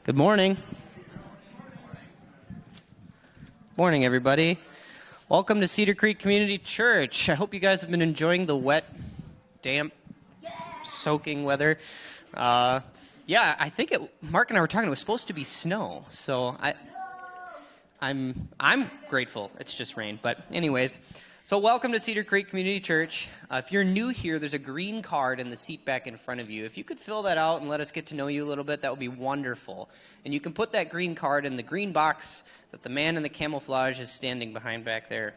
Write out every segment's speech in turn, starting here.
Good morning. Morning, everybody. Welcome to Cedar Creek Community Church. I hope you guys have been enjoying the wet, damp, soaking weather. I think Mark and I were talking, it was supposed to be snow, so I'm grateful it's just rain. But anyways, so welcome to Cedar Creek Community Church. If you're new here, there's a green card in the seat back in front of you. If you could fill that out and let us get to know you a little bit, that would be wonderful. And you can put that green card in the green box that the man in the camouflage is standing behind back there.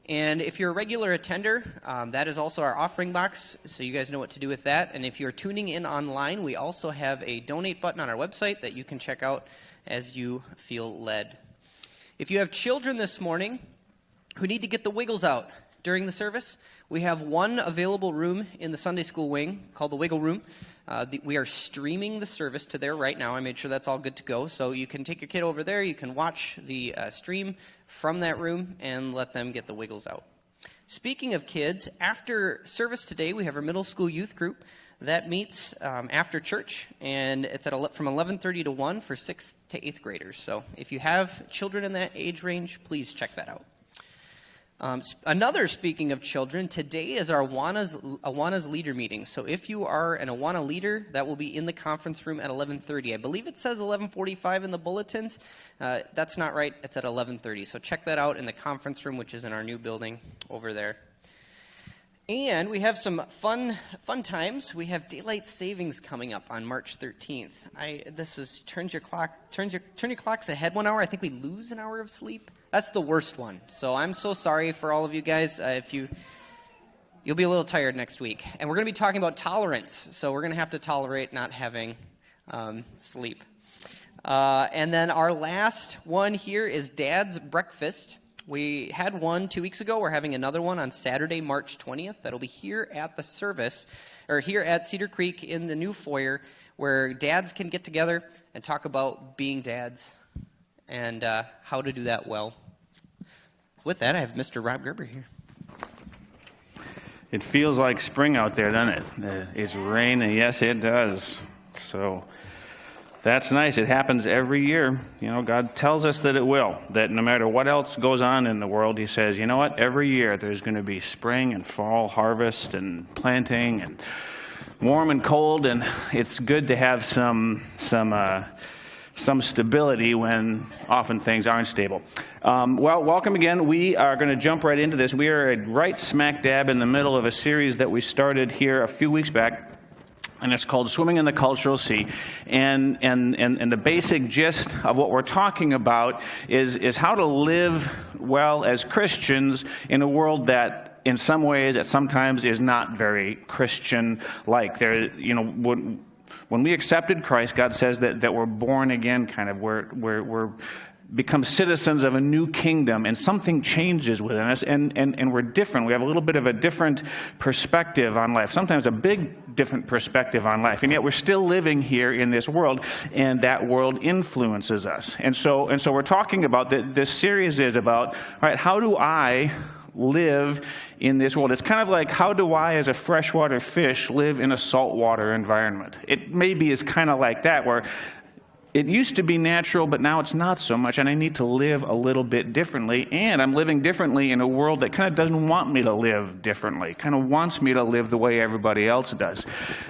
And if you're a regular attender, that is also our offering box, so you guys know what to do with that. And if you're tuning in online, we also have a donate button on our website that you can check out as you feel led. If you have children this morning who need to get the wiggles out during the service, we have one available room in the Sunday school wing called the Wiggle Room. We are streaming the service to there right now. I made sure that's all good to go. So you can take your kid over there. You can watch the stream from that room and let them get the wiggles out. Speaking of kids, after service today, we have our middle school youth group that meets after church, and it's from 11:30 to 1 for 6th to 8th graders. So if you have children in that age range, please check that out. Speaking of children, today is our Awanas leader meeting. So if you are an Awana leader, that will be in the conference room at 11:30. I believe it says 11:45 in the bulletins. That's not right. It's at 11:30. So check that out in the conference room, which is in our new building over there. And we have some fun times. We have daylight savings coming up on March 13th. Turn your clocks ahead 1 hour. I think we lose an hour of sleep. That's the worst one. So I'm so sorry for all of you guys. You'll be a little tired next week. And we're going to be talking about tolerance. So we're going to have to tolerate not having sleep. And then our last one here is Dad's Breakfast. We had one 2 weeks ago. We're having another one on Saturday, March 20th. That'll be here at the service, or here at Cedar Creek in the new foyer, where dads can get together and talk about being dads and how to do that well. With that, I have Mr. Rob Gerber here. It feels like spring out there, doesn't it? It's raining. Yes, it does. So that's nice. It happens every year. You know, God tells us that it will, that no matter what else goes on in the world, he says, you know what, every year there's going to be spring and fall harvest and planting and warm and cold, and it's good to have some stability when often things aren't stable. Welcome again. We are going to jump right into this. We are right smack dab in the middle of a series that we started here a few weeks back, and it's called Swimming in the Cultural Sea. And the basic gist of what we're talking about is how to live well as Christians in a world that in some ways at sometimes is not very Christian-like. When we accepted Christ, God says that we're born again, kind of. We're become citizens of a new kingdom, and something changes within us, and we're different. We have a little bit of a different perspective on life, sometimes a big different perspective on life, and yet we're still living here in this world, and that world influences us. And so we're talking about this series is about, all right, how do I live in this world? It's kind of like, how do I, as a freshwater fish, live in a saltwater environment? It maybe is kind of like that, where it used to be natural, but now it's not so much, and I need to live a little bit differently, and I'm living differently in a world that kind of doesn't want me to live differently, kind of wants me to live the way everybody else does.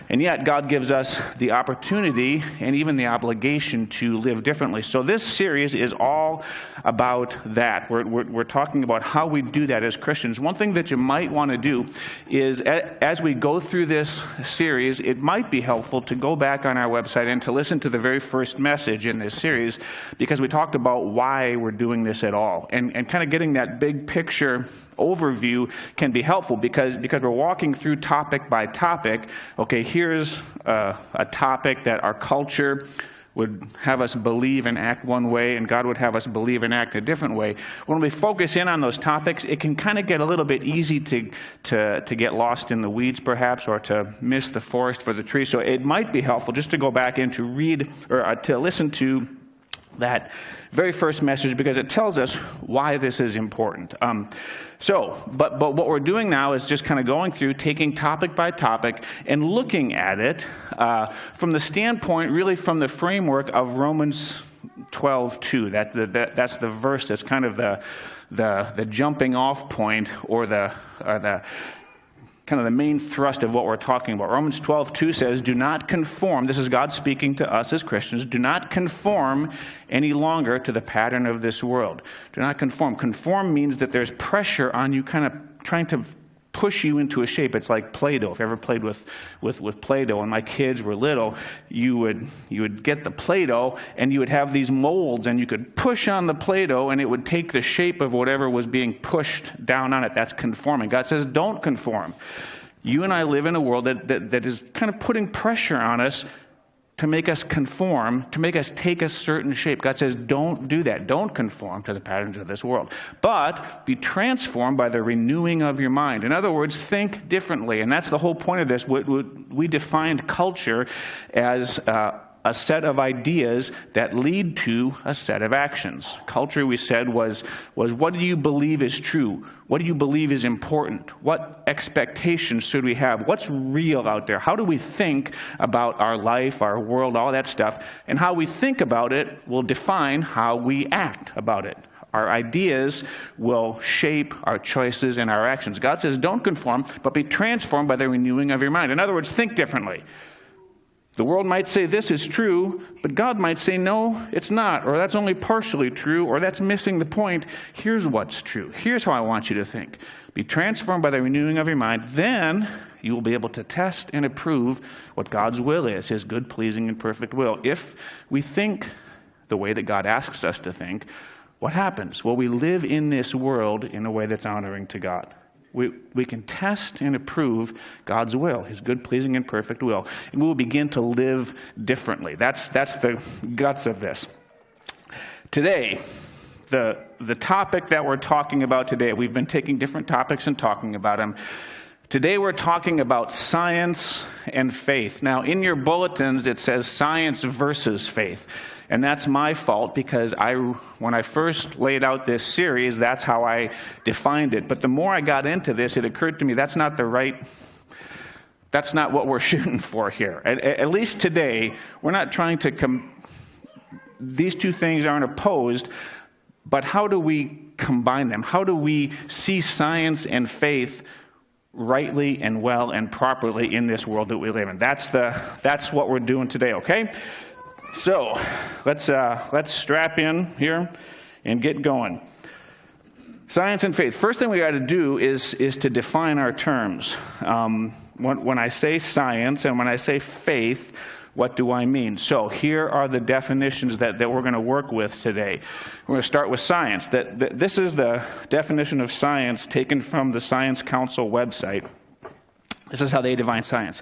And yet, God gives us the opportunity and even the obligation to live differently. So this series is all about that. We're talking about how we do that as Christians. One thing that you might want to do is, as we go through this series, it might be helpful to go back on our website and to listen to the very first message in this series, because we talked about why we're doing this at all, and kind of getting that big picture overview can be helpful, because we're walking through topic by topic. Okay, here's a topic that our culture would have us believe and act one way, and God would have us believe and act a different way. When we focus in on those topics, it can kind of get a little bit easy to get lost in the weeds, perhaps, or to miss the forest for the trees. So it might be helpful just to go back and to read or to listen to that very first message because it tells us why this is important. But what we're doing now is just kind of going through, taking topic by topic and looking at it from the standpoint, really from the framework of Romans 12:2. That's the verse that's kind of the jumping off point or the kind of the main thrust of what we're talking about. Romans 12:2 says, do not conform, this is God speaking to us as Christians, do not conform any longer to the pattern of this world. Do not conform. Conform means that there's pressure on you kind of trying to push you into a shape. It's like Play-Doh. If you ever played with Play-Doh when my kids were little, you would get the Play-Doh and you would have these molds and you could push on the Play-Doh and it would take the shape of whatever was being pushed down on it. That's conforming. God says, don't conform. You and I live in a world that is kind of putting pressure on us to make us conform, to make us take a certain shape. God says, don't do that. Don't conform to the patterns of this world. But be transformed by the renewing of your mind. In other words, think differently. And that's the whole point of this. We defined culture as a set of ideas that lead to a set of actions. Culture, we said, was what do you believe is true? What do you believe is important? What expectations should we have? What's real out there? How do we think about our life, our world, all that stuff? And how we think about it will define how we act about it. Our ideas will shape our choices and our actions. God says, don't conform, but be transformed by the renewing of your mind. In other words, think differently. The world might say this is true, but God might say, no, it's not, or that's only partially true, or that's missing the point. Here's what's true. Here's how I want you to think. Be transformed by the renewing of your mind. Then you will be able to test and approve what God's will is, his good, pleasing, and perfect will. If we think the way that God asks us to think, what happens? Well, we live in this world in a way that's honoring to God. We can test and approve God's will, his good, pleasing, and perfect will. And we will begin to live differently. That's the guts of this. Today, the topic that we're talking about today, we've been taking different topics and talking about them. Today we're talking about science and faith. Now, in your bulletins, it says science versus faith. And that's my fault because when I first laid out this series, that's how I defined it. But the more I got into this, it occurred to me that's not what we're shooting for here. At least today, we're not trying to these two things aren't opposed, but how do we combine them? How do we see science and faith rightly and well and properly in this world that we live in? That's what we're doing today, okay? So let's strap in here and get going. Science and faith. First thing we got to do is to define our terms. When I say science and when I say faith, what do I mean? So here are the definitions that we're going to work with today. We're going to start with science. This is the definition of science taken from the Science Council website. This is how they define science.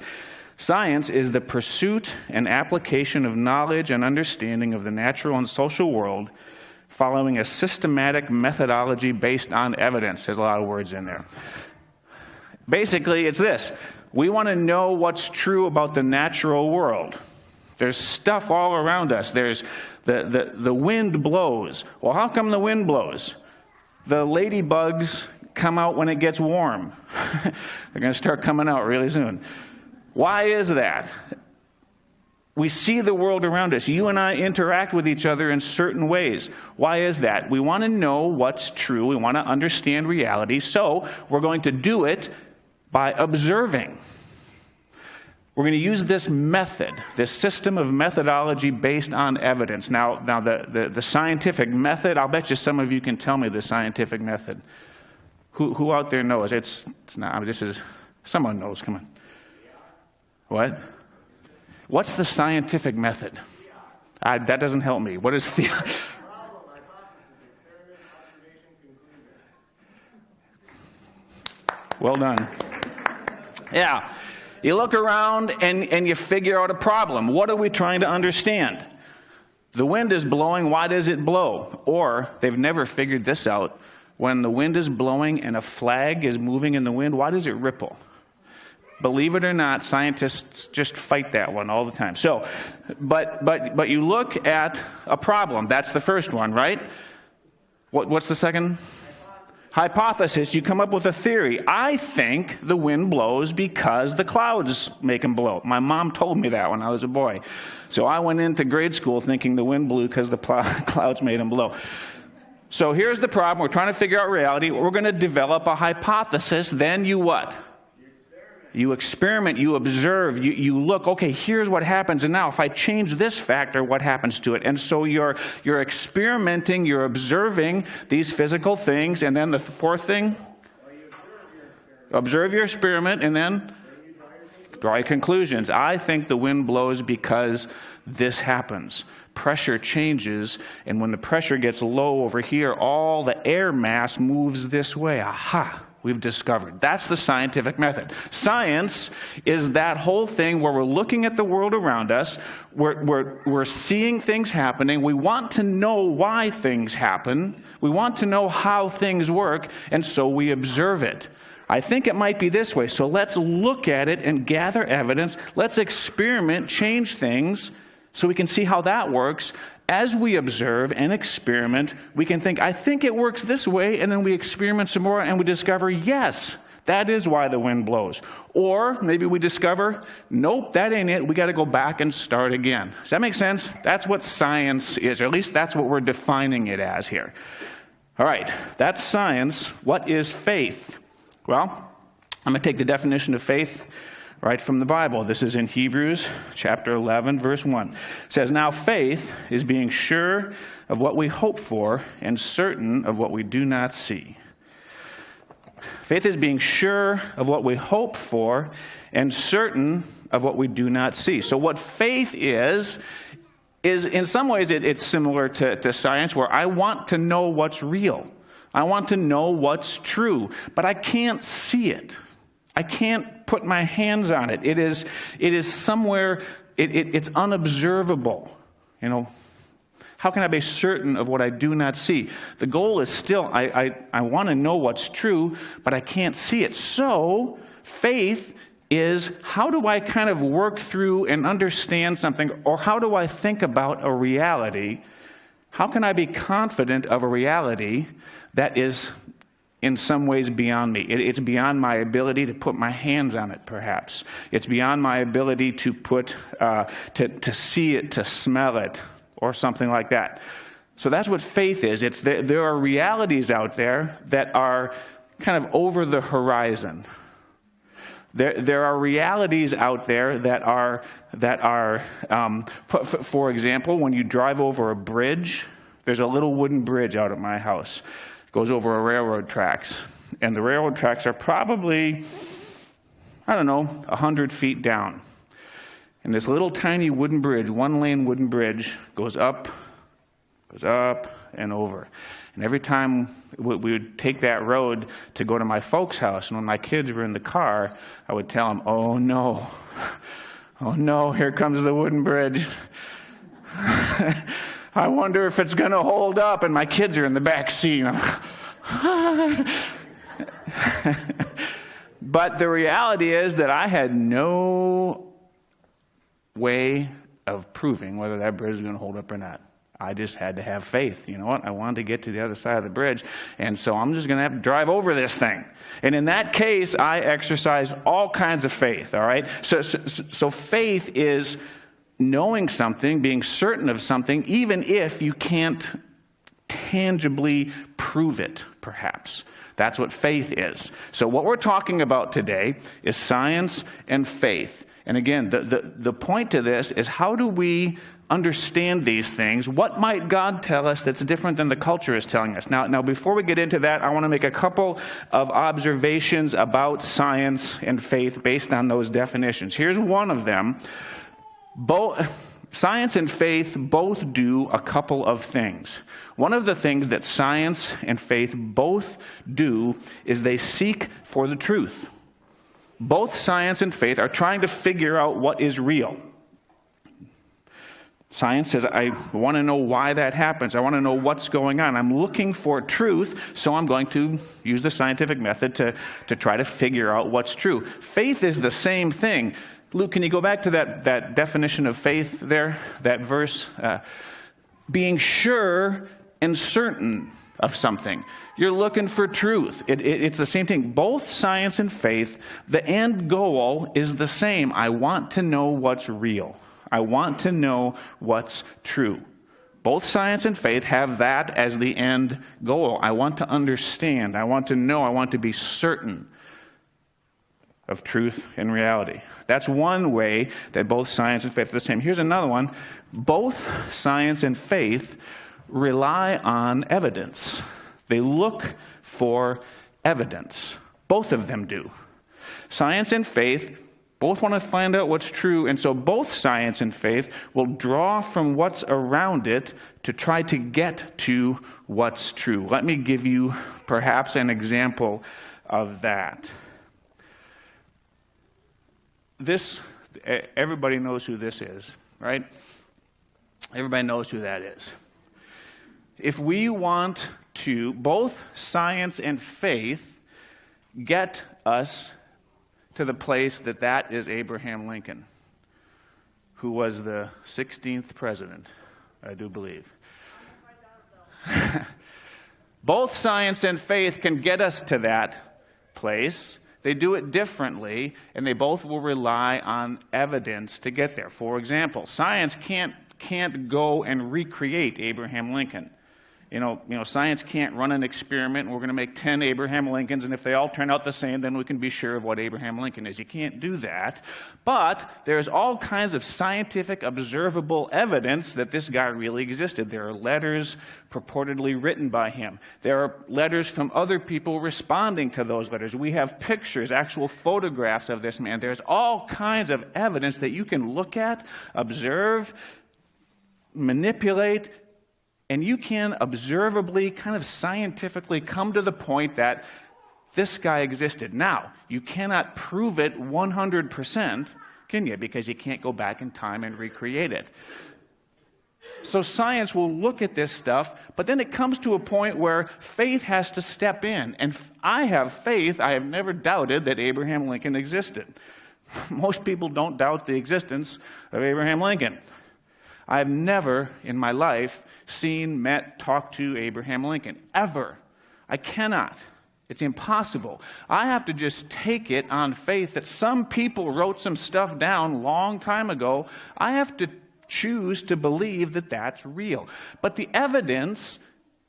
Science is the pursuit and application of knowledge and understanding of the natural and social world following a systematic methodology based on evidence. There's a lot of words in there. Basically, it's this. We want to know what's true about the natural world. There's stuff all around us. There's the wind blows. Well, how come the wind blows? The ladybugs come out when it gets warm. They're going to start coming out really soon. Why is that? We see the world around us. You and I interact with each other in certain ways. Why is that? We want to know what's true. We want to understand reality. So we're going to do it by observing. We're going to use this method, this system of methodology based on evidence. Now the scientific method, I'll bet you some of you can tell me the scientific method. Who out there knows? It's not, I mean, this is, someone knows, come on. What? What's the scientific method? That doesn't help me. What is the... Well done. Yeah. You look around and you figure out a problem. What are we trying to understand? The wind is blowing. Why does it blow? Or they've never figured this out. When the wind is blowing and a flag is moving in the wind, why does it ripple? Believe it or not, scientists just fight that one all the time. So, but you look at a problem. That's the first one, right? What's the second? Hypothesis. You come up with a theory. I think the wind blows because the clouds make them blow. My mom told me that when I was a boy. So I went into grade school thinking the wind blew because the clouds made them blow. So here's the problem. We're trying to figure out reality. We're going to develop a hypothesis. Then you what? You experiment, you observe, you look, okay, here's what happens. And now if I change this factor, what happens to it? And so you're experimenting, you're observing these physical things. And then the fourth thing? Observe your experiment and then draw your conclusions. I think the wind blows because this happens. Pressure changes, and when the pressure gets low over here, all the air mass moves this way. Aha! We've discovered. That's the scientific method. Science is that whole thing where we're looking at the world around us, we're seeing things happening, we want to know why things happen, we want to know how things work, and so we observe it. I think it might be this way, so let's look at it and gather evidence. Let's experiment, change things, so we can see how that works. As we observe and experiment, we can think, I think it works this way, and then we experiment some more, and we discover, yes, that is why the wind blows. Or maybe we discover, nope, that ain't it. We got to go back and start again. Does that make sense? That's what science is, or at least that's what we're defining it as here. All right, that's science. What is faith? Well, I'm going to take the definition of faith right from the Bible. This is in Hebrews chapter 11, verse 1. It says, now faith is being sure of what we hope for and certain of what we do not see. Faith is being sure of what we hope for and certain of what we do not see. So what faith is in some ways it's similar to science, where I want to know what's real. I want to know what's true, but I can't see it. I can't put my hands on it. It is somewhere, it's unobservable. You know, how can I be certain of what I do not see? The goal is still, I want to know what's true, but I can't see it. So, faith is, how do I kind of work through and understand something, or how do I think about a reality? How can I be confident of a reality that is in some ways beyond me? It's beyond my ability to put my hands on it, perhaps. It's beyond my ability to to see it, to smell it, or something like that. So that's what faith is. There are realities out there that are kind of over the horizon. There are realities out there that are for example, when you drive over a bridge, there's a little wooden bridge out at my house. Goes over a railroad tracks. And the railroad tracks are probably, 100 feet down. And this little tiny wooden bridge, one-lane wooden bridge, goes up and over. And every time we would take that road to go to my folks' house, and when my kids were in the car, I would tell them, oh no, here comes the wooden bridge. I wonder if it's going to hold up, and my kids are in the back seat. But the reality is that I had no way of proving whether that bridge was going to hold up or not. I just had to have faith. You know what? I wanted to get to the other side of the bridge, and so I'm just going to have to drive over this thing. And in that case, I exercised all kinds of faith, all right? So faith is knowing something, being certain of something, even if you can't tangibly prove it, perhaps. That's what faith is. So what we're talking about today is science and faith. And again, the point to this is, how do we understand these things? What might God tell us that's different than the culture is telling us? Now, before we get into that, I want to make a couple of observations about science and faith based on those definitions. Here's one of them. Both science and faith both do a couple of things. One of the things that science and faith both do is they seek for the truth. Both science and faith are trying to figure out what is real. Science says, I want to know why that happens. I want to know what's going on. I'm looking for truth, so I'm going to use the scientific method to try to figure out what's true. Faith is the same thing. Luke, can you go back to that definition of faith there? That verse, being sure and certain of something. You're looking for truth. It's the same thing. Both science and faith, the end goal is the same. I want to know what's real. I want to know what's true. Both science and faith have that as the end goal. I want to understand. I want to know. I want to be certain of truth and reality. That's one way that both science and faith are the same. Here's another one. Both science and faith rely on evidence. They look for evidence. Both of them do. Science and faith both want to find out what's true, and so both science and faith will draw from what's around it to try to get to what's true. Let me give you perhaps an example of that. Everybody knows who this is, right? Everybody knows who that is. If we want to, both science and faith get us to the place that is Abraham Lincoln, who was the 16th president, I do believe. Both science and faith can get us to that place. They do it differently, and they both will rely on evidence to get there. For example, science can't go and recreate Abraham Lincoln. You know, science can't run an experiment, and we're going to make 10 Abraham Lincolns, and if they all turn out the same, then we can be sure of what Abraham Lincoln is. You can't do that. But there's all kinds of scientific, observable evidence that this guy really existed. There are letters purportedly written by him. There are letters from other people responding to those letters. We have pictures, actual photographs of this man. There's all kinds of evidence that you can look at, observe, manipulate, and you can observably, kind of scientifically come to the point that this guy existed. Now, you cannot prove it 100%, can you? Because you can't go back in time and recreate it. So science will look at this stuff, but then it comes to a point where faith has to step in. And I have faith. I have never doubted that Abraham Lincoln existed. Most people don't doubt the existence of Abraham Lincoln. I've never in my life seen, met, talked to Abraham Lincoln. Ever. I cannot. It's impossible. I have to just take it on faith that some people wrote some stuff down long time ago. I have to choose to believe that that's real. But the evidence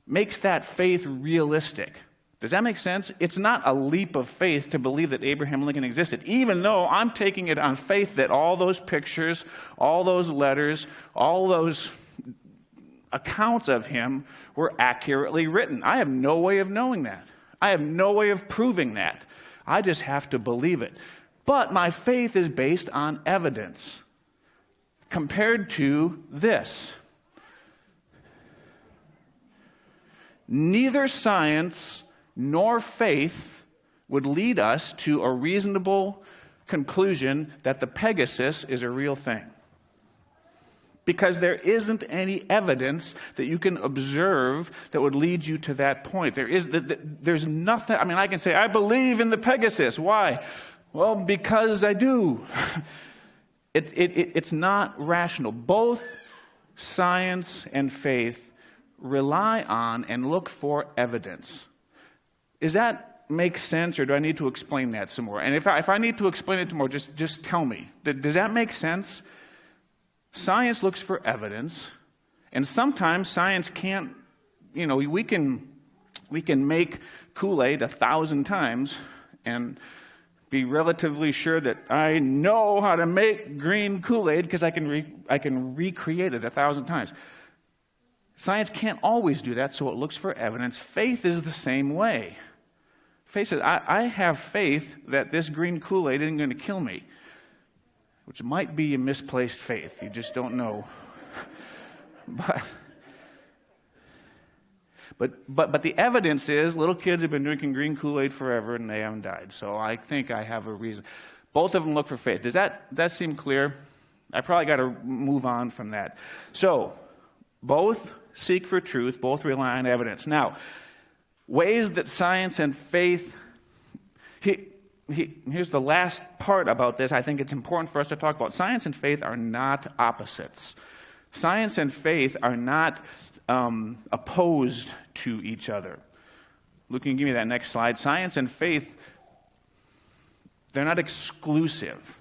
makes that faith realistic. Does that make sense? It's not a leap of faith to believe that Abraham Lincoln existed, even though I'm taking it on faith that all those pictures, all those letters, all those accounts of him were accurately written. I have no way of knowing that. I have no way of proving that. I just have to believe it. But my faith is based on evidence compared to this. Neither science nor faith would lead us to a reasonable conclusion that the Pegasus is a real thing. Because there isn't any evidence that you can observe that would lead you to that point. There's nothing. I mean, I can say, I believe in the Pegasus. Why? Well, because I do. It's not rational. Both science and faith rely on and look for evidence. Does that make sense, or do I need to explain that some more? And if I need to explain it more, just tell me. Does that make sense? Science looks for evidence, and sometimes science can't, we can make Kool-Aid 1,000 times and be relatively sure that I know how to make green Kool-Aid because I can recreate it 1,000 times. Science can't always do that, so it looks for evidence. Faith is the same way. Faith says, I have faith that this green Kool-Aid isn't going to kill me, which might be a misplaced faith. You just don't know. But the evidence is little kids have been drinking green Kool-Aid forever and they haven't died. So I think I have a reason. Both of them look for faith. Does that seem clear? I probably got to move on from that. So, both seek for truth, both rely on evidence. Now, ways that science and faith... Here's the last part about this. I think it's important for us to talk about. Science and faith are not opposites. Science and faith are not opposed to each other. Luke, can you give me that next slide? Science and faith, they're not exclusive.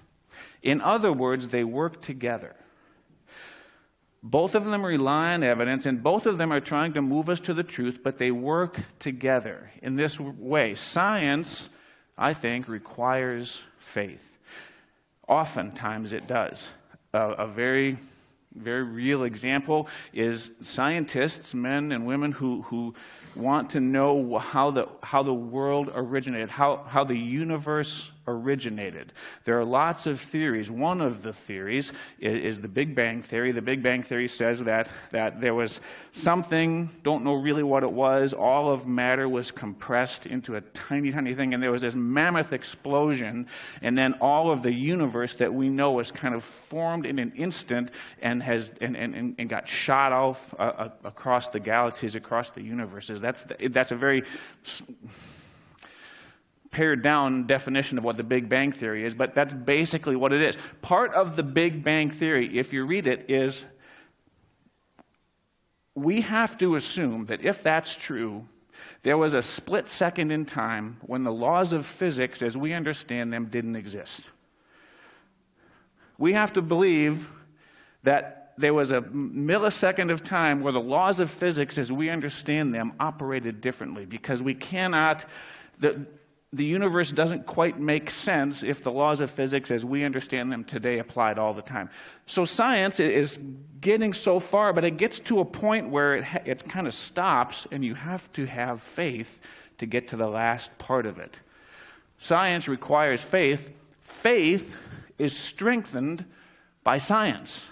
In other words, they work together. Both of them rely on evidence, and both of them are trying to move us to the truth, but they work together in this way. Science, I think, requires faith. Oftentimes it does. A very, very real example is scientists, men and women who want to know how the world originated, how the universe originated. There are lots of theories. One of the theories is the Big Bang Theory. The Big Bang Theory says that there was something, don't know really what it was, all of matter was compressed into a tiny, tiny thing, and there was this mammoth explosion, and then all of the universe that we know was kind of formed in an instant and got shot off across the galaxies, across the universes. That's a very pared down definition of what the Big Bang Theory is, but that's basically what it is. Part of the Big Bang Theory, if you read it, is we have to assume that if that's true, there was a split second in time when the laws of physics as we understand them didn't exist. We have to believe that there was a millisecond of time where the laws of physics as we understand them operated differently, because we cannot... The universe doesn't quite make sense if the laws of physics as we understand them today applied all the time. So science is getting so far, but it gets to a point where it kind of stops, and you have to have faith to get to the last part of it. Science requires faith. Faith is strengthened by science.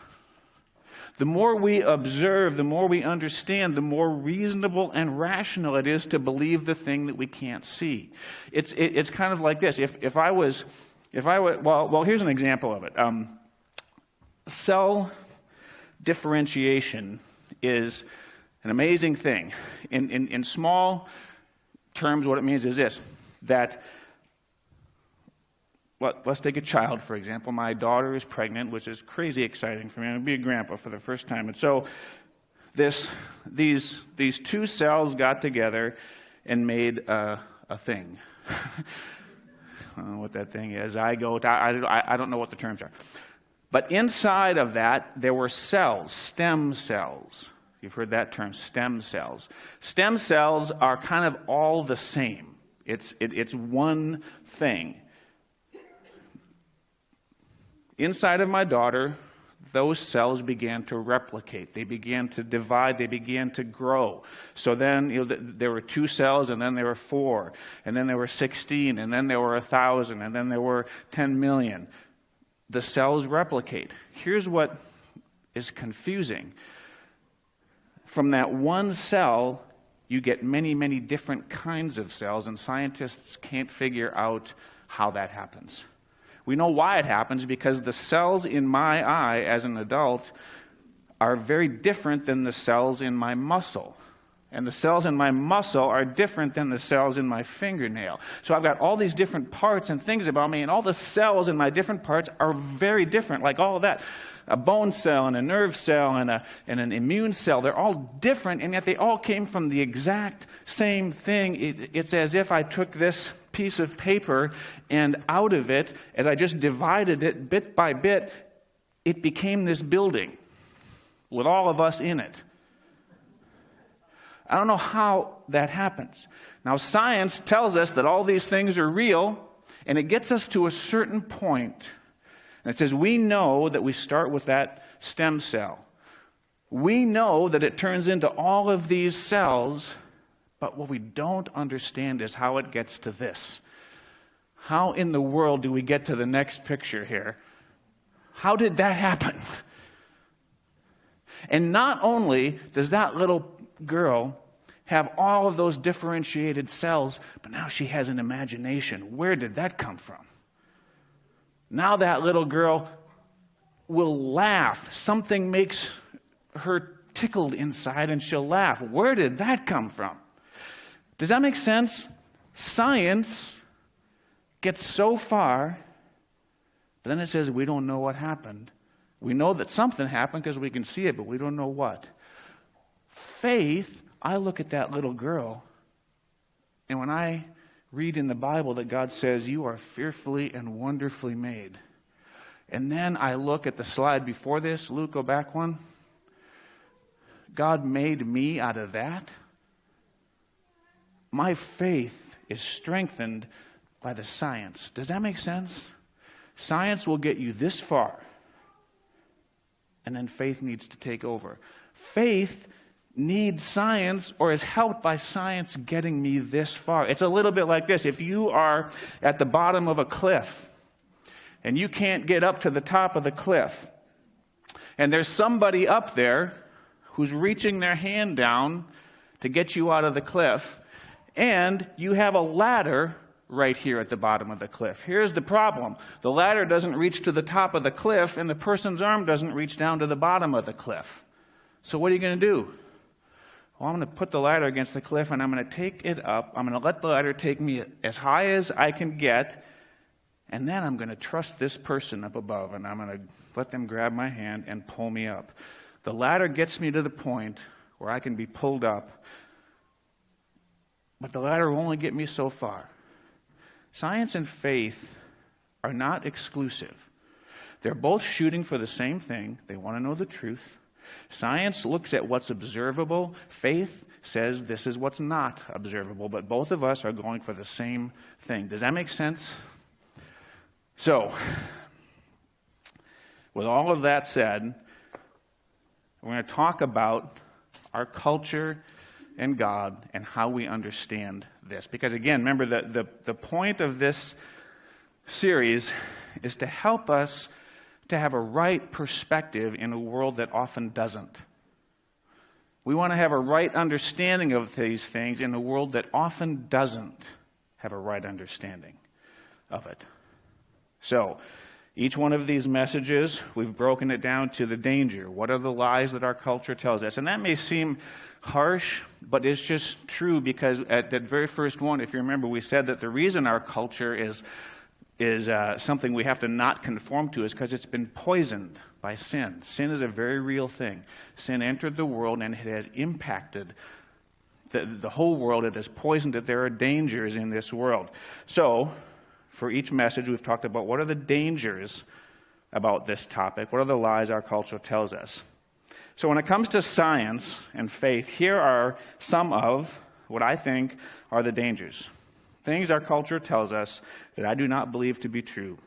The more we observe, the more we understand, the more reasonable and rational it is to believe the thing that we can't see. It's kind of like this. If I was, well, here's an example of it. Cell differentiation is an amazing thing. In small terms, what it means is this, that let's take a child, for example. My daughter is pregnant, which is crazy exciting for me. I'm going to be a grandpa for the first time. And so these two cells got together and made a thing. I don't know what that thing is. I don't know what the terms are. But inside of that, there were cells, stem cells. You've heard that term, stem cells. Stem cells are kind of all the same. It's one thing. Inside of my daughter, those cells began to replicate. They began to divide. They began to grow. So then there were 2 cells, and then there were 4, and then there were 16, and then there were 1,000, and then there were 10 million. The cells replicate. Here's what is confusing. From that one cell, you get many, many different kinds of cells, and scientists can't figure out how that happens. We know why it happens, because the cells in my eye as an adult are very different than the cells in my muscle. And the cells in my muscle are different than the cells in my fingernail. So I've got all these different parts and things about me, and all the cells in my different parts are very different, like all of that. A bone cell and a nerve cell and an immune cell, they're all different, and yet they all came from the exact same thing. It's as if I took this piece of paper, and out of it, as I just divided it bit by bit, it became this building with all of us in it. I don't know how that happens. Now, science tells us that all these things are real, and it gets us to a certain point. And it says, we know that we start with that stem cell. We know that it turns into all of these cells, but what we don't understand is how it gets to this. How in the world do we get to the next picture here? How did that happen? And not only does that little girl have all of those differentiated cells, but now she has an imagination. Where did that come from? Now that little girl will laugh. Something makes her tickled inside and she'll laugh. Where did that come from? Does that make sense? Science gets so far, but then it says we don't know what happened. We know that something happened because we can see it, but we don't know what. Faith, I look at that little girl, and when I read in the Bible that God says, you are fearfully and wonderfully made. And then I look at the slide before this. Luke, go back one. God made me out of that. My faith is strengthened by the science. Does that make sense? Science will get you this far, and then faith needs to take over. Faith needs science or is helped by science getting me this far. It's a little bit like this. If you are at the bottom of a cliff and you can't get up to the top of the cliff, and there's somebody up there who's reaching their hand down to get you out of the cliff, and you have a ladder right here at the bottom of the cliff. Here's the problem. The ladder doesn't reach to the top of the cliff, and the person's arm doesn't reach down to the bottom of the cliff. So what are you going to do? Well, I'm going to put the ladder against the cliff, and I'm going to take it up. I'm going to let the ladder take me as high as I can get, and then I'm going to trust this person up above, and I'm going to let them grab my hand and pull me up. The ladder gets me to the point where I can be pulled up, but the ladder will only get me so far. Science and faith are not exclusive. They're both shooting for the same thing. They want to know the truth. Science looks at what's observable. Faith says this is what's not observable, but both of us are going for the same thing. Does that make sense? So, with all of that said, we're going to talk about our culture and God and how we understand this. Because again, remember the point of this series is to help us to have a right perspective in a world that often doesn't. We want to have a right understanding of these things in a world that often doesn't have a right understanding of it. So, each one of these messages, we've broken it down to the danger. What are the lies that our culture tells us? And that may seem harsh, but it's just true, because at that very first one, if you remember, we said that the reason our culture is something we have to not conform to is because it's been poisoned by sin. Sin is a very real thing. Sin entered the world and it has impacted the whole world. It has poisoned it. There are dangers in this world. So, for each message, we've talked about what are the dangers about this topic. What are the lies our culture tells us? So when it comes to science and faith, here are some of what I think are the dangers. Things our culture tells us that I do not believe to be true.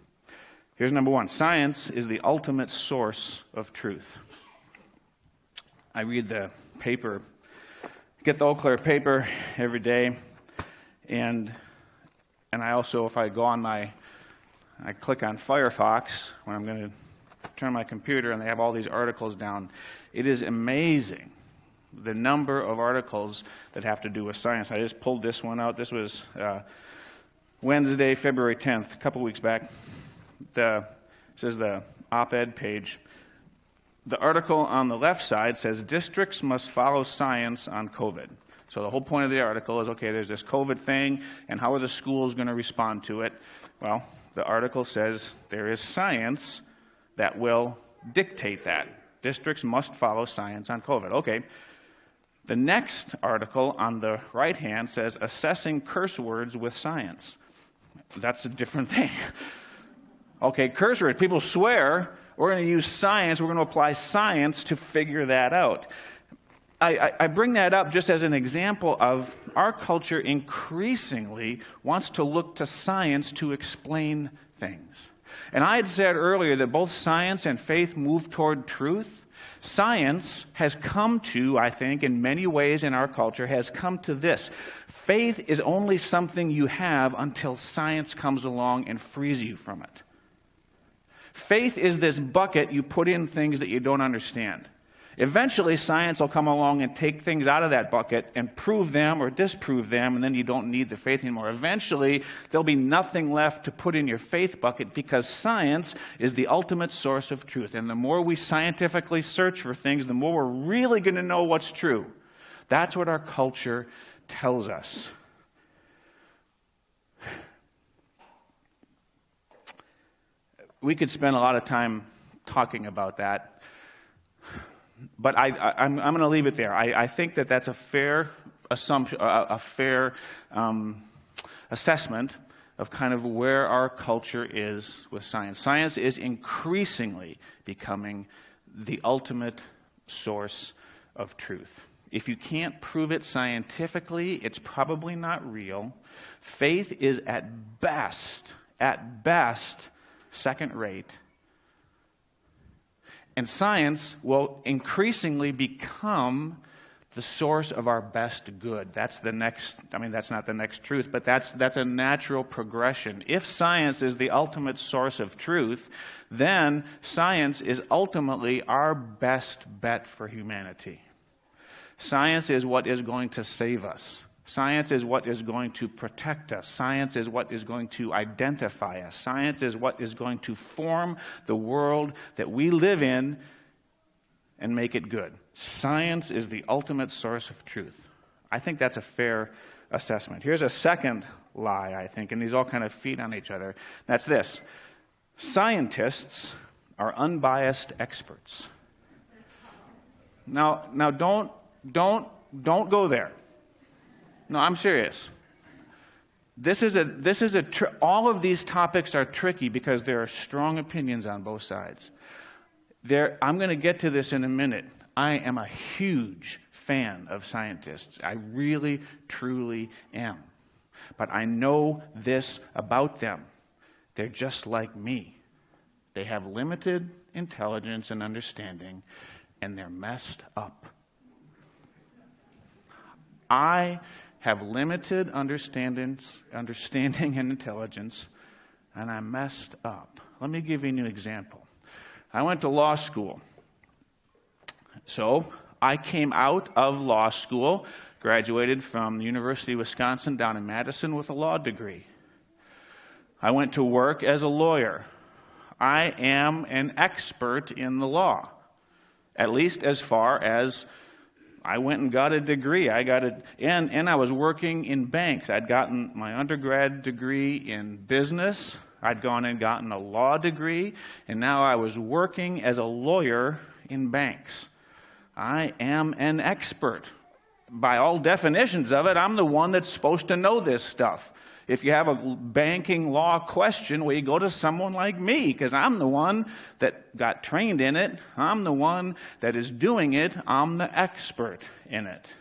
Here's number one. Science is the ultimate source of truth. I read the paper, get the Eau Claire paper every day, and I also, if I go on I click on Firefox when I'm going to turn my computer, and they have all these articles down. It is amazing the number of articles that have to do with science. I just pulled this one out. This was Wednesday, February 10th, a couple weeks back. This is the op-ed page. The article on the left side says, districts must follow science on COVID. So the whole point of the article is, okay, there's this COVID thing, and how are the schools going to respond to it? Well, the article says there is science that will dictate that. Districts must follow science on COVID. Okay. The next article on the right hand says, assessing curse words with science. That's a different thing. Okay, curse words. People swear. We're going to use science. We're going to apply science to figure that out. I bring that up just as an example of our culture increasingly wants to look to science to explain things. And I had said earlier that both science and faith move toward truth. Science has come to, I think, in many ways in our culture, has come to this. Faith is only something you have until science comes along and frees you from it. Faith is this bucket you put in things that you don't understand. Eventually, science will come along and take things out of that bucket and prove them or disprove them, and then you don't need the faith anymore. Eventually, there'll be nothing left to put in your faith bucket because science is the ultimate source of truth. And the more we scientifically search for things, the more we're really going to know what's true. That's what our culture tells us. We could spend a lot of time talking about that. But I'm going to leave it there. I think that that's a fair assumption, a fair assessment of kind of where our culture is with science. Science is increasingly becoming the ultimate source of truth. If you can't prove it scientifically, it's probably not real. Faith is at best, second rate. And science will increasingly become the source of our best good. That's the next, that's not the next truth, but that's a natural progression. If science is the ultimate source of truth, then science is ultimately our best bet for humanity. Science is what is going to save us. Science is what is going to protect us. Science is what is going to identify us. Science is what is going to form the world that we live in and make it good. Science is the ultimate source of truth. I think that's a fair assessment. Here's a second lie, I think, and these all kind of feed on each other. That's this. Scientists are unbiased experts. Now don't go there. No, I'm serious. All of these topics are tricky because there are strong opinions on both sides. I'm going to get to this in a minute. I am a huge fan of scientists. I really, truly am. But I know this about them. They're just like me. They have limited intelligence and understanding, and they're messed up. I have limited understanding and intelligence, and I'm messed up. Let me give you an example. I went to law school. So I came out of law school, graduated from the University of Wisconsin down in Madison with a law degree. I went to work as a lawyer. I am an expert in the law, at least as far as I went and got a degree. And I was working in banks. I'd gotten my undergrad degree in business. I'd gone and gotten a law degree, and now I was working as a lawyer in banks. I am an expert. By all definitions of it, I'm the one that's supposed to know this stuff. If you have a banking law question, well, you go to someone like me, because I'm the one that got trained in it. I'm the one that is doing it. I'm the expert in it.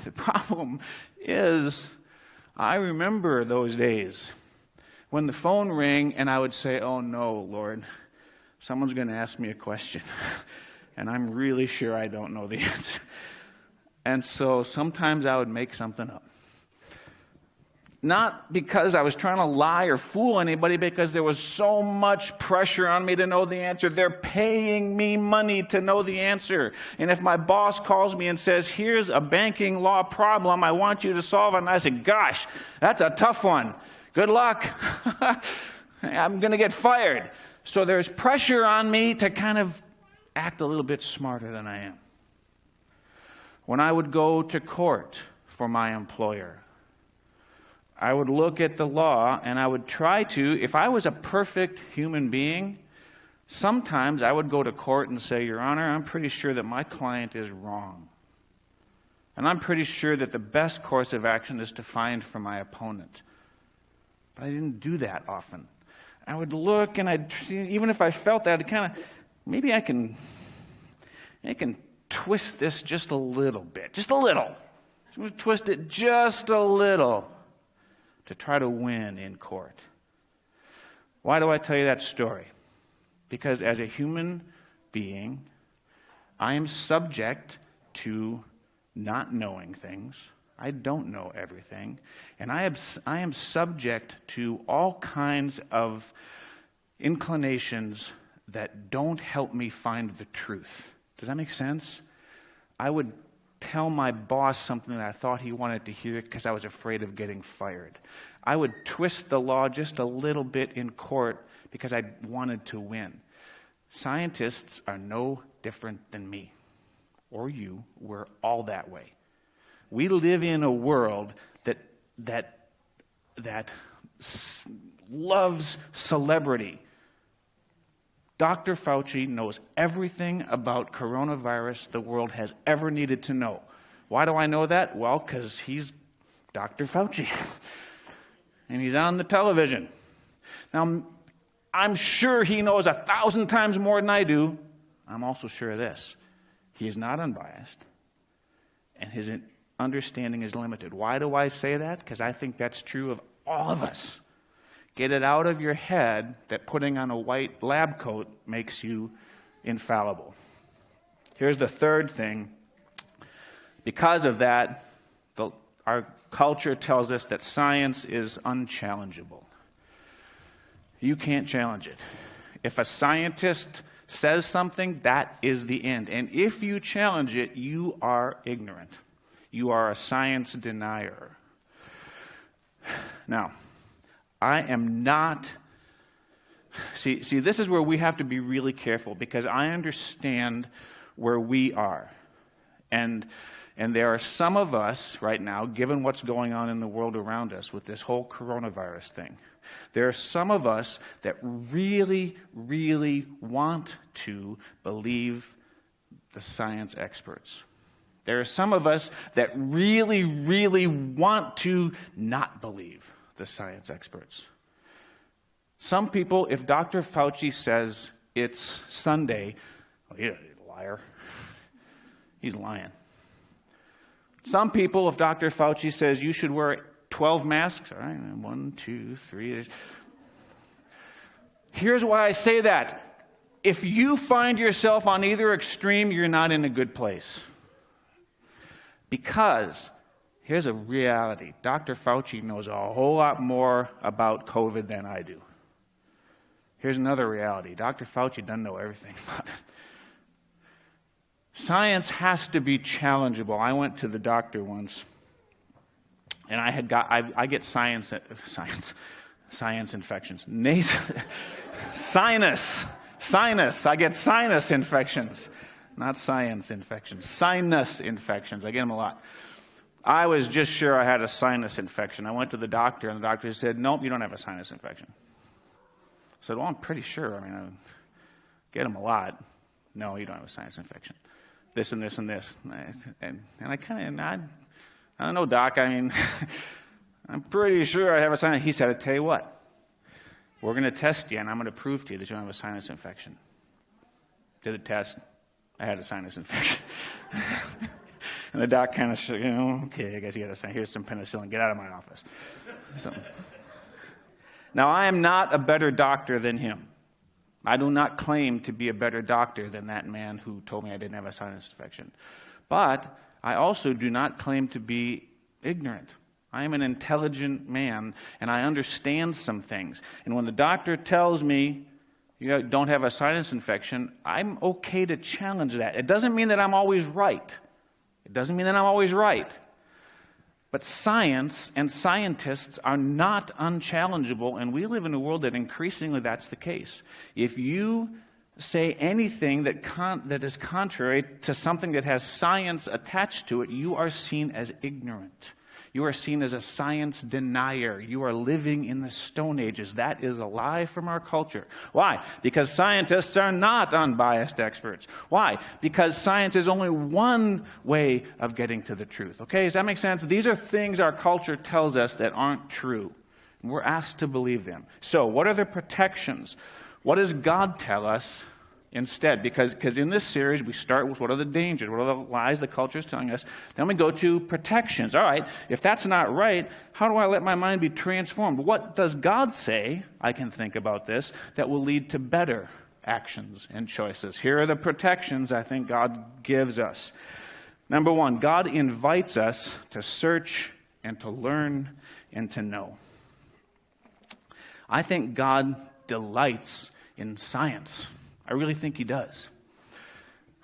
The problem is, I remember those days when the phone rang and I would say, "Oh no, Lord, someone's going to ask me a question." And I'm really sure I don't know the answer. And so sometimes I would make something up. Not because I was trying to lie or fool anybody, because there was so much pressure on me to know the answer. They're paying me money to know the answer. And if my boss calls me and says, "Here's a banking law problem I want you to solve," and I say, "Gosh, that's a tough one. Good luck." I'm going to get fired. So there's pressure on me to kind of act a little bit smarter than I am. When I would go to court for my employer, I would look at the law and I would try to, if I was a perfect human being, sometimes I would go to court and say, "Your Honor, I'm pretty sure that my client is wrong. And I'm pretty sure that the best course of action is to find for my opponent." But I didn't do that often. I would look and even if I felt that, maybe I can twist this just a little bit. Just a little. I'm going to twist it just a little to try to win in court. Why do I tell you that story? Because as a human being, I am subject to not knowing things. I don't know everything. And I am subject to all kinds of inclinations that don't help me find the truth. Does that make sense? I would tell my boss something that I thought he wanted to hear because I was afraid of getting fired. I would twist the law just a little bit in court because I wanted to win. Scientists are no different than me or you. We're all that way. We live in a world that loves celebrity. Dr. Fauci knows everything about coronavirus the world has ever needed to know. Why do I know that? Well, because he's Dr. Fauci. And he's on the television. Now, I'm sure he knows 1,000 times more than I do. I'm also sure of this. He is not unbiased. And his understanding is limited. Why do I say that? Because I think that's true of all of us. Get it out of your head that putting on a white lab coat makes you infallible. Here's the third thing. Because of that, our culture tells us that science is unchallengeable. You can't challenge it. If a scientist says something, that is the end. And if you challenge it, you are ignorant. You are a science denier. Now, I am not... See, this is where we have to be really careful, because I understand where we are. And there are some of us right now, given what's going on in the world around us with this whole coronavirus thing, there are some of us that really, really want to believe the science experts. There are some of us that really, really want to not believe the science experts. Some people, if Dr. Fauci says it's Sunday, well, he's a liar. He's lying. Some people, if Dr. Fauci says you should wear 12 masks, all right, 1, 2, 3. Here's why I say that. If you find yourself on either extreme, you're not in a good place. Because here's a reality. Dr. Fauci knows a whole lot more about COVID than I do. Here's another reality. Dr. Fauci doesn't know everything about it. Science has to be challengeable. I went to the doctor once, and I get sinus infections. Sinus. I get sinus infections. Not science infections. Sinus infections. I get them a lot. I was just sure I had a sinus infection. I went to the doctor, and the doctor said, nope, you don't have a sinus infection. I said, well, I'm pretty sure. I mean, I get them a lot. No, you don't have a sinus infection. This and this and this. And I kind of, I don't know, Doc, I mean, I'm pretty sure I have a sinus. He said, I tell you what, we're going to test you, and I'm going to prove to you that you don't have a sinus infection. Did the test. I had a sinus infection. And the doc kind of, okay, I guess you got a sinus. Here's some penicillin. Get out of my office. So, now, I am not a better doctor than him. I do not claim to be a better doctor than that man who told me I didn't have a sinus infection. But I also do not claim to be ignorant. I am an intelligent man, and I understand some things. And when the doctor tells me you don't have a sinus infection, I'm okay to challenge that. It doesn't mean that I'm always right. But science and scientists are not unchallengeable, and we live in a world that increasingly that's the case. If you say anything that is contrary to something that has science attached to it, you are seen as ignorant. You are seen as a science denier. You are living in the Stone Ages. That is a lie from our culture. Why? Because scientists are not unbiased experts. Why? Because science is only one way of getting to the truth. Okay, does that make sense? These are things our culture tells us that aren't true. And we're asked to believe them. So, what are the protections? What does God tell us instead? Because in this series, we start with what are the dangers, what are the lies the culture is telling us. Then we go to protections. All right, if that's not right, how do I let my mind be transformed? What does God say I can think about this that will lead to better actions and choices? Here are the protections I think God gives us. Number one, God invites us to search and to learn and to know. I think God delights in science. I really think he does.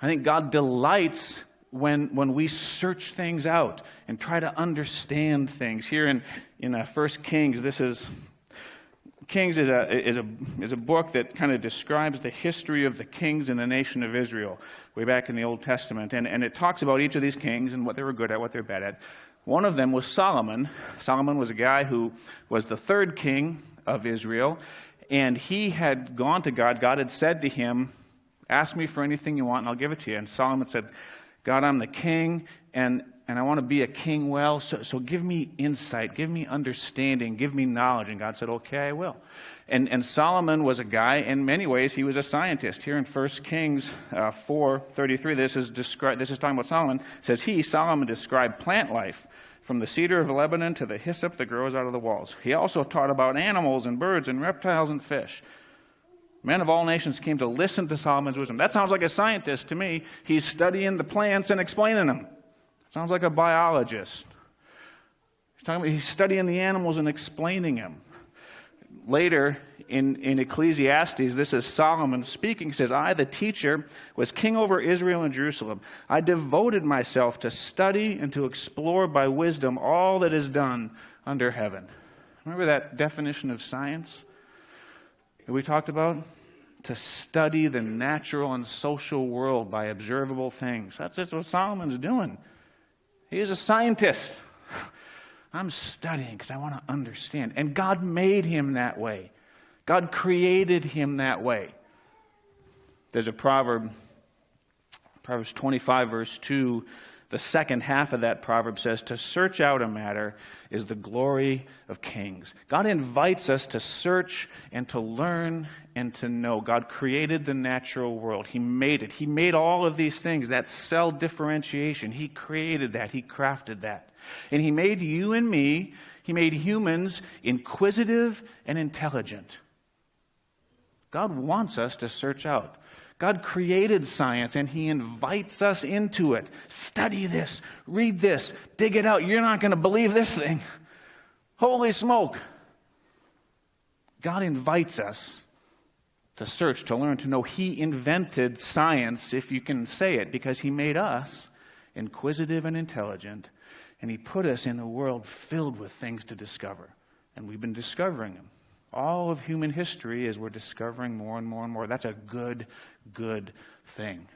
I think God delights when we search things out and try to understand things. Here in 1 Kings, Kings is a book that kind of describes the history of the kings in the nation of Israel way back in the Old Testament. And it talks about each of these kings and what they were good at, what they were bad at. One of them was Solomon. Solomon was a guy who was the third king of Israel. And he had gone to God. God had said to him, ask me for anything you want and I'll give it to you. And Solomon said, God, I'm the king and I want to be a king well, so give me insight, give me understanding, give me knowledge. And God said, okay, I will. And Solomon was a guy, in many ways, he was a scientist. Here in 1 Kings 4:33, this is talking about Solomon. It says, Solomon, described plant life, from the cedar of Lebanon to the hyssop that grows out of the walls. He also taught about animals and birds and reptiles and fish. Men of all nations came to listen to Solomon's wisdom. That sounds like a scientist to me. He's studying the plants and explaining them. Sounds like a biologist. He's studying the animals and explaining them. Later in Ecclesiastes, this is Solomon speaking. He says, I, the teacher, was king over Israel and Jerusalem. I devoted myself to study and to explore by wisdom all that is done under heaven. Remember that definition of science that we talked about? To study the natural and social world by observable things. That's just what Solomon's doing. He's a scientist. I'm studying because I want to understand. And God made him that way. God created him that way. There's a proverb, Proverbs 25, verse 2. The second half of that proverb says, to search out a matter is the glory of kings. God invites us to search and to learn and to know. God created the natural world. He made it. He made all of these things, that cell differentiation. He created that. He crafted that. And he made you and me, he made humans inquisitive and intelligent. God wants us to search out. God created science, and he invites us into it. Study this. Read this. Dig it out. You're not going to believe this thing. Holy smoke. God invites us to search, to learn, to know. He invented science, if you can say it, because he made us inquisitive and intelligent, and he put us in a world filled with things to discover. And we've been discovering them. All of human history is we're discovering more and more and more. That's a good thing.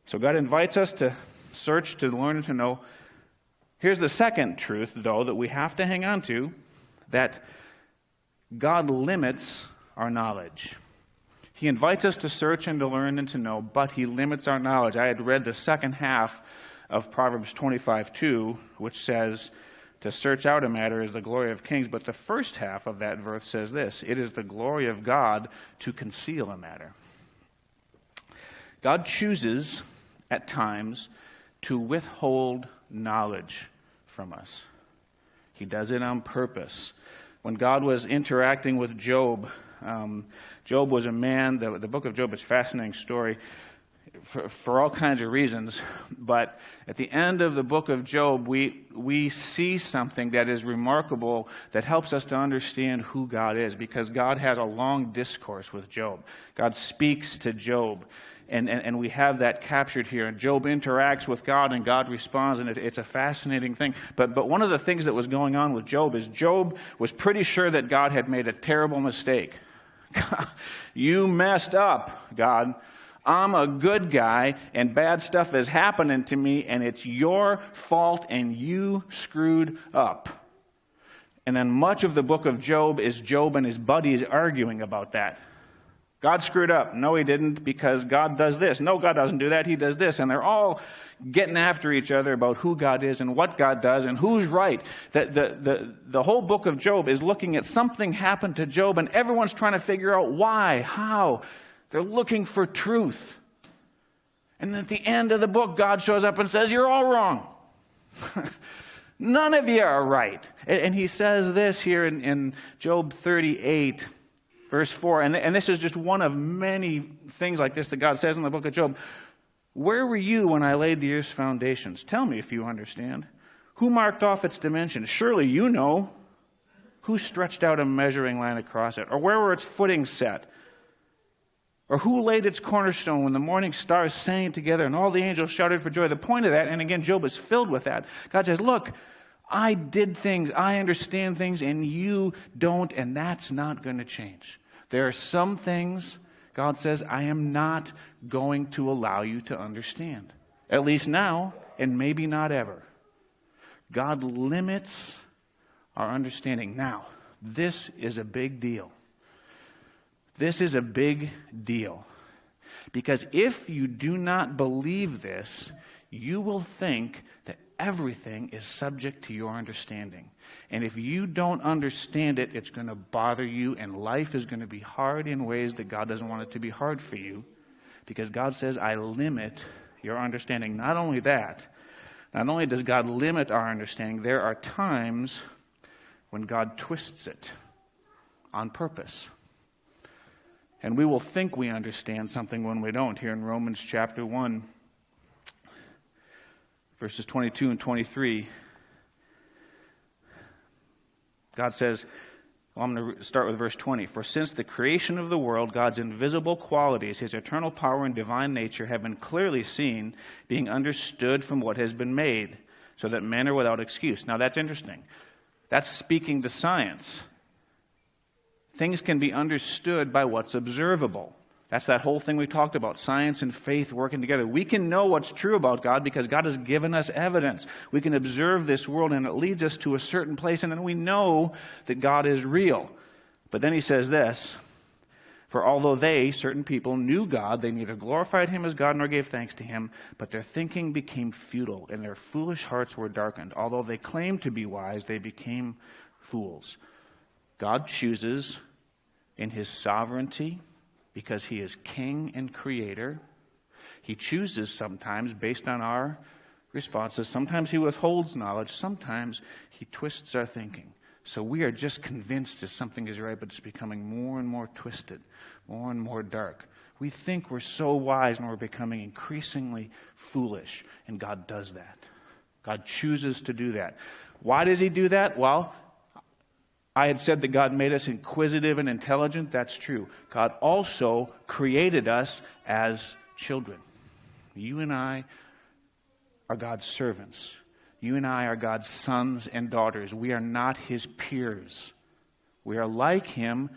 So God invites us to search, to learn, and to know. Here's the second truth, though, that we have to hang on to, that God limits our knowledge. He invites us to search and to learn and to know, but he limits our knowledge. I had read the second half of Proverbs 25:2, which says, to search out a matter is the glory of kings. But the first half of that verse says this, it is the glory of God to conceal a matter. God chooses at times to withhold knowledge from us. He does it on purpose. When God was interacting with Job, Job was a man, the book of Job is a fascinating story for all kinds of reasons, but at the end of the book of Job, we see something that is remarkable that helps us to understand who God is, because God has a long discourse with Job. God speaks to Job, and we have that captured here. And Job interacts with God, and God responds, and it's a fascinating thing. But one of the things that was going on with Job is Job was pretty sure that God had made a terrible mistake. You messed up, God. I'm a good guy, and bad stuff is happening to me, and it's your fault, and you screwed up. And then much of the book of Job is Job and his buddies arguing about that. God screwed up. No, he didn't, because God does this. No, God doesn't do that. He does this. And they're all getting after each other about who God is and what God does and who's right. The whole book of Job is looking at something happened to Job, and everyone's trying to figure out why, how. They're looking for truth. And at the end of the book, God shows up and says, you're all wrong. None of you are right. And he says this here in Job 38, verse 4. And this is just one of many things like this that God says in the book of Job. Where were you when I laid the earth's foundations? Tell me if you understand. Who marked off its dimensions? Surely you know. Who stretched out a measuring line across it? Or where were its footings set? Or who laid its cornerstone when the morning stars sang together and all the angels shouted for joy? The point of that, and again, Job is filled with that. God says, look, I did things, I understand things, and you don't, and that's not going to change. There are some things, God says, I am not going to allow you to understand. At least now, and maybe not ever. God limits our understanding. Now, this is a big deal. This is a big deal. Because if you do not believe this, you will think that everything is subject to your understanding. And if you don't understand it, it's going to bother you, and life is going to be hard in ways that God doesn't want it to be hard for you. Because God says, I limit your understanding. Not only that, not only does God limit our understanding, there are times when God twists it on purpose. And we will think we understand something when we don't. Here in Romans chapter 1, verses 22 and 23, God says, I'm going to start with verse 20. For since the creation of the world, God's invisible qualities, his eternal power and divine nature have been clearly seen, being understood from what has been made, so that men are without excuse. Now that's interesting. That's speaking to science. Things can be understood by what's observable. That's that whole thing we talked about, science and faith working together. We can know what's true about God because God has given us evidence. We can observe this world and it leads us to a certain place, and then we know that God is real. But then he says this, for although they, certain people, knew God, they neither glorified him as God nor gave thanks to him, but their thinking became futile and their foolish hearts were darkened. Although they claimed to be wise, they became fools. God chooses in his sovereignty, because he is king and creator. He chooses sometimes based on our responses. Sometimes he withholds knowledge. Sometimes he twists our thinking. So we are just convinced that something is right, but it's becoming more and more twisted, more and more dark. We think we're so wise and we're becoming increasingly foolish. And God does that. God chooses to do that. Why does he do that? Well, I had said that God made us inquisitive and intelligent. That's true. God also created us as children. You and I are God's servants. You and I are God's sons and daughters. We are not his peers. We are like him,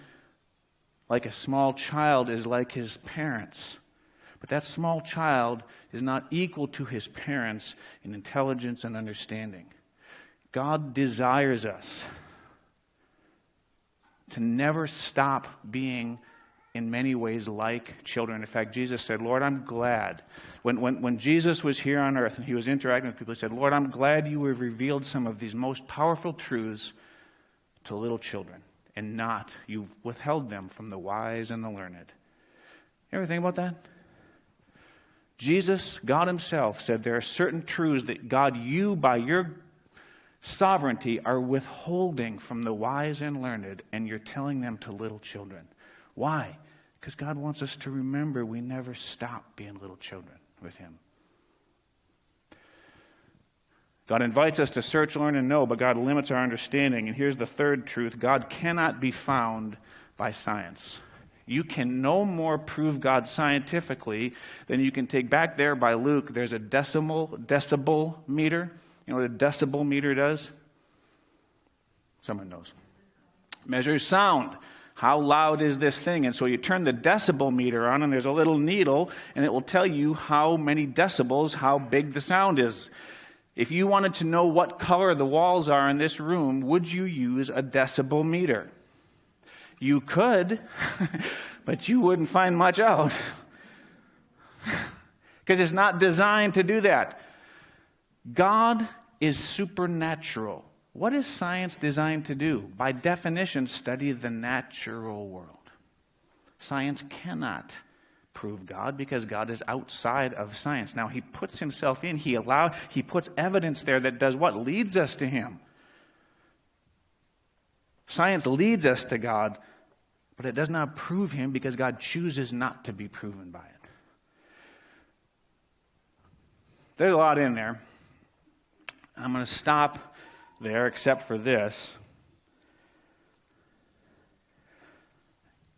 like a small child is like his parents. But that small child is not equal to his parents in intelligence and understanding. God desires us to never stop being, in many ways, like children. In fact, Jesus said, Lord, I'm glad. When Jesus was here on earth and he was interacting with people, he said, Lord, I'm glad you have revealed some of these most powerful truths to little children, and not, you've withheld them from the wise and the learned. You ever think about that? Jesus, God himself, said there are certain truths that God, you, by your sovereignty, are withholding from the wise and learned, and you're telling them to little children. Why? Because God wants us to remember we never stop being little children with him. God invites us to search, learn, and know, but God limits our understanding. And here's the third truth. God cannot be found by science. You can no more prove God scientifically than you can take back there by Luke. There's a decibel meter. You know what a decibel meter does? Someone knows. Measures sound. How loud is this thing? And so you turn the decibel meter on, and there's a little needle, and it will tell you how many decibels, how big the sound is. If you wanted to know what color the walls are in this room, would you use a decibel meter? You could, but you wouldn't find much out. Because it's not designed to do that. God is supernatural. What is science designed to do? By definition, study the natural world. Science cannot prove God because God is outside of science. Now, he puts himself in. He puts evidence there that does what? Leads us to him. Science leads us to God, but it does not prove him because God chooses not to be proven by it. There's a lot in there. I'm going to stop there except for this.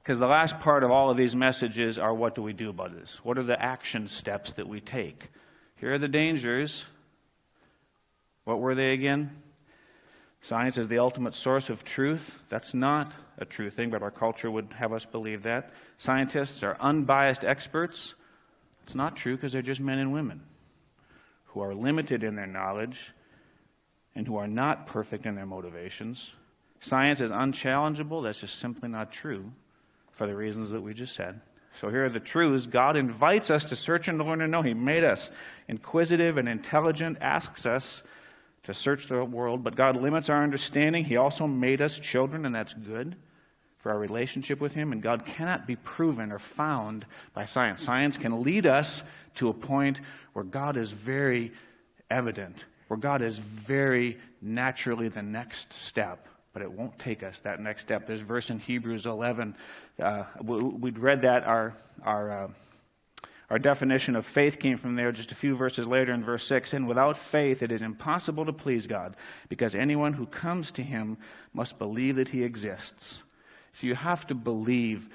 Because the last part of all of these messages are, what do we do about this? What are the action steps that we take? Here are the dangers. What were they again? Science is the ultimate source of truth. That's not a true thing, but our culture would have us believe that. Scientists are unbiased experts. It's not true, because they're just men and women who are limited in their knowledge and who are not perfect in their motivations. Science is unchallengeable. That's just simply not true for the reasons that we just said. So here are the truths. God invites us to search and to learn and know. He made us inquisitive and intelligent, asks us to search the world, but God limits our understanding. He also made us children, and that's good for our relationship with Him, and God cannot be proven or found by science. Science can lead us to a point where God is very evident, where God is very naturally the next step, but it won't take us that next step. There's a verse in Hebrews 11. We'd read that. Our definition of faith came from there just a few verses later in verse 6. And without faith it is impossible to please God, because anyone who comes to Him must believe that He exists. So you have to believe.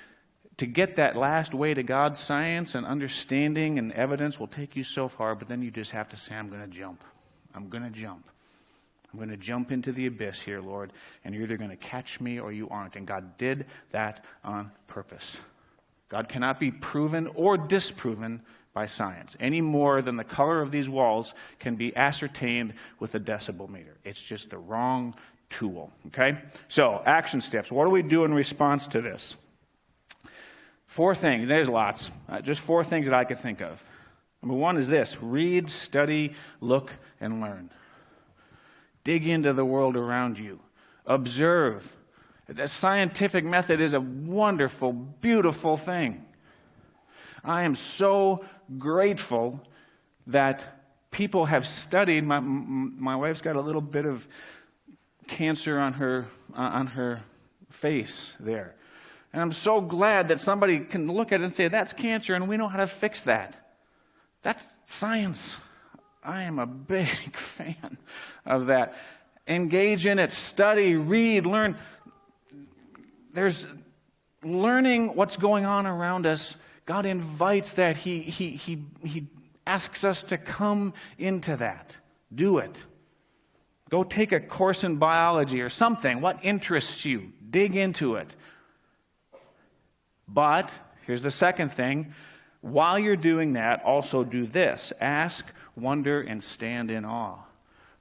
To get that last way to God, science and understanding and evidence will take you so far, but then you just have to say, I'm going to jump. I'm going to jump. I'm going to jump into the abyss here, Lord, and you're either going to catch me or you aren't. And God did that on purpose. God cannot be proven or disproven by science, any more than the color of these walls can be ascertained with a decibel meter. It's just the wrong tool, okay? So, action steps. What do we do in response to this? 4 things. There's lots. Just 4 things that I could think of. Number 1 is this: read, study, look, and learn. Dig into the world around you. Observe. The scientific method is a wonderful, beautiful thing. I am so grateful that people have studied. My wife's got a little bit of cancer on her face there. And I'm so glad that somebody can look at it and say, that's cancer, and we know how to fix that. That's science. I am a big fan of that. Engage in it. Study, read, learn. There's learning what's going on around us. God invites that. He asks us to come into that. Do it. Go take a course in biology or something. What interests you? Dig into it. But, here's the second thing. While you're doing that, also do this. Ask, wonder, and stand in awe.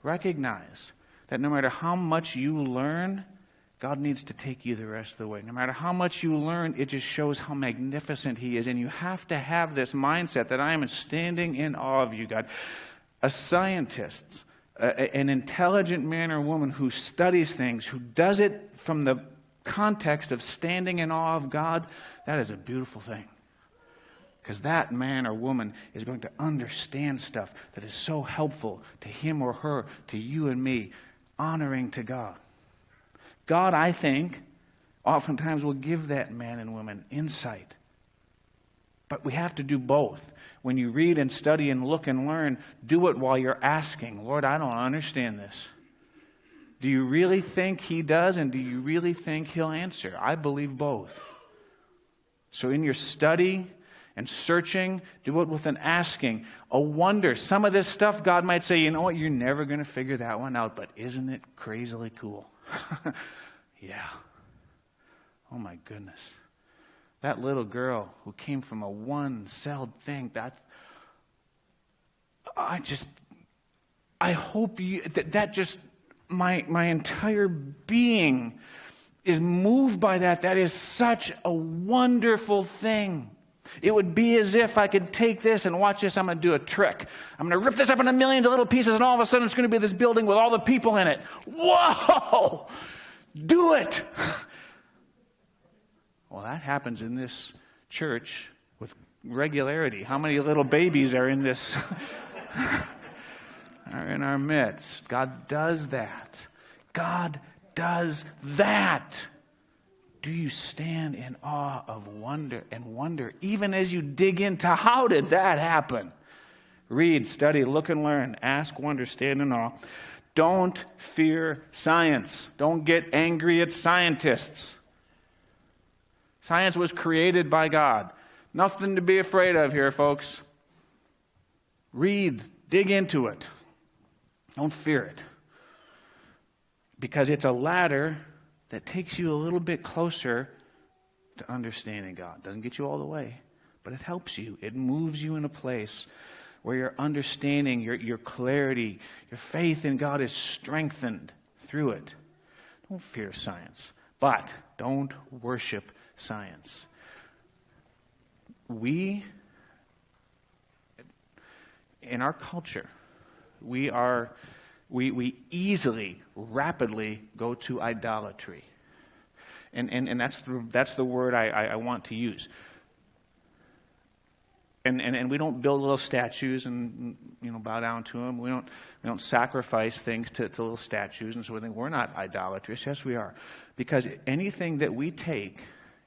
Recognize that no matter how much you learn, God needs to take you the rest of the way. No matter how much you learn, it just shows how magnificent He is. And you have to have this mindset that I am standing in awe of you, God. A scientist, an intelligent man or woman who studies things, who does it from the context of standing in awe of God, that is a beautiful thing. Because that man or woman is going to understand stuff that is so helpful to him or her, to you and me, honoring to God. God, I think, oftentimes will give that man and woman insight. But we have to do both. When you read and study and look and learn, do it while you're asking, Lord, I don't understand this. Do you really think He does, and do you really think He'll answer? I believe both. So in your study and searching, do it with an asking, a wonder. Some of this stuff, God might say, you know what, you're never going to figure that one out, but isn't it crazily cool? Yeah. Oh my goodness. That little girl who came from a one-celled thing, I hope that just, my entire being is moved by that. That is such a wonderful thing. It would be as if I could take this and watch this. I'm going to do a trick. I'm going to rip this up into millions of little pieces, and all of a sudden it's going to be this building with all the people in it. Whoa! Do it! Well, that happens in this church with regularity. How many little babies are in this? Are in our midst. God does that. God does that. Do you stand in awe of wonder, even as you dig into how did that happen? Read, study, look and learn. Ask, wonder, stand in awe. Don't fear science. Don't get angry at scientists. Science was created by God. Nothing to be afraid of here, folks. Read, dig into it. Don't fear it. Because it's a ladder that takes you a little bit closer to understanding God. Doesn't get you all the way, but it helps you. It moves you in a place where your understanding, your clarity, your faith in God is strengthened through it. Don't fear science, but don't worship science. We, in our culture, we easily, rapidly go to idolatry. And that's the word I want to use. And we don't build little statues and bow down to them. We don't sacrifice things to little statues, and so we think we're not idolatrous. Yes, we are, because anything that we take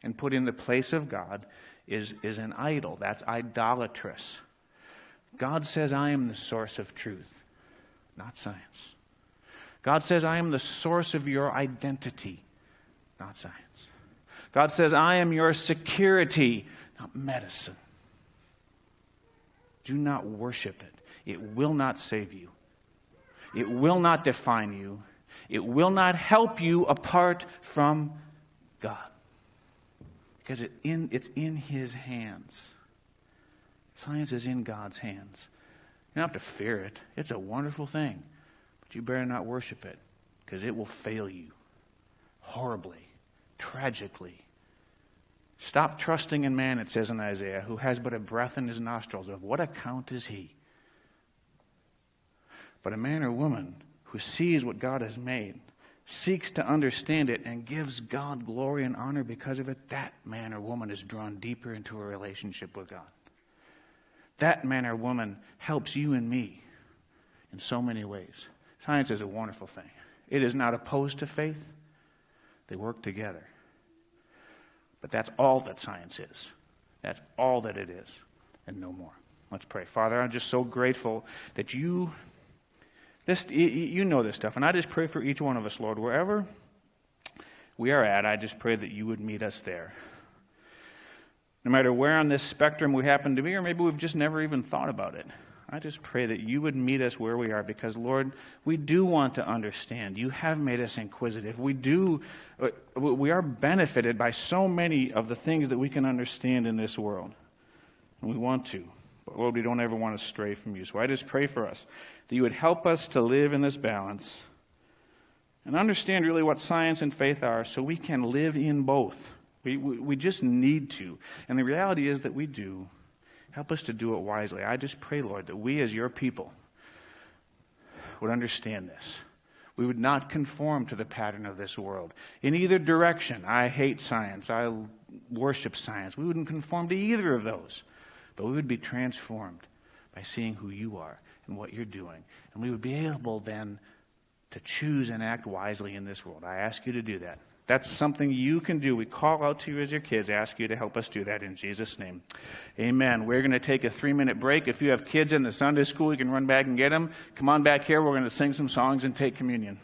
and put in the place of God is an idol. That's idolatrous. God says, "I am the source of truth," not science. God says, "I am the source of your identity," not science. God says, "I am your security," not medicine. Do not worship it. It will not save you. It will not define you. It will not help you apart from God. Because it's in His hands. Science is in God's hands. You don't have to fear it. It's a wonderful thing. But you better not worship it, because it will fail you horribly, tragically. Stop trusting in man, it says in Isaiah, who has but a breath in his nostrils. Of what account is he? But a man or woman who sees what God has made, seeks to understand it, and gives God glory and honor because of it, that man or woman is drawn deeper into a relationship with God. That man or woman helps you and me in so many ways. Science is a wonderful thing. It is not opposed to faith. They work together. But that's all that science is. That's all that it is, and no more. Let's pray. Father, I'm just so grateful that you know this stuff, and I just pray for each one of us, Lord, wherever we are at, I just pray that you would meet us there. No matter where on this spectrum we happen to be, or maybe we've just never even thought about it, I just pray that you would meet us where we are, because, Lord, we do want to understand. You have made us inquisitive. We are benefited by so many of the things that we can understand in this world. And we want to. But, Lord, we don't ever want to stray from you. So I just pray for us that you would help us to live in this balance and understand really what science and faith are, so we can live in both. We just need to. And the reality is that we do. Help us to do it wisely. I just pray, Lord, that we as your people would understand this. We would not conform to the pattern of this world in either direction. I hate science. I worship science. We wouldn't conform to either of those. But we would be transformed by seeing who you are and what you're doing. And we would be able then to choose and act wisely in this world. I ask you to do that. That's something you can do. We call out to you as your kids, ask you to help us do that in Jesus' name. Amen. We're going to take a 3-minute break. If you have kids in the Sunday school, you can run back and get them. Come on back here. We're going to sing some songs and take communion.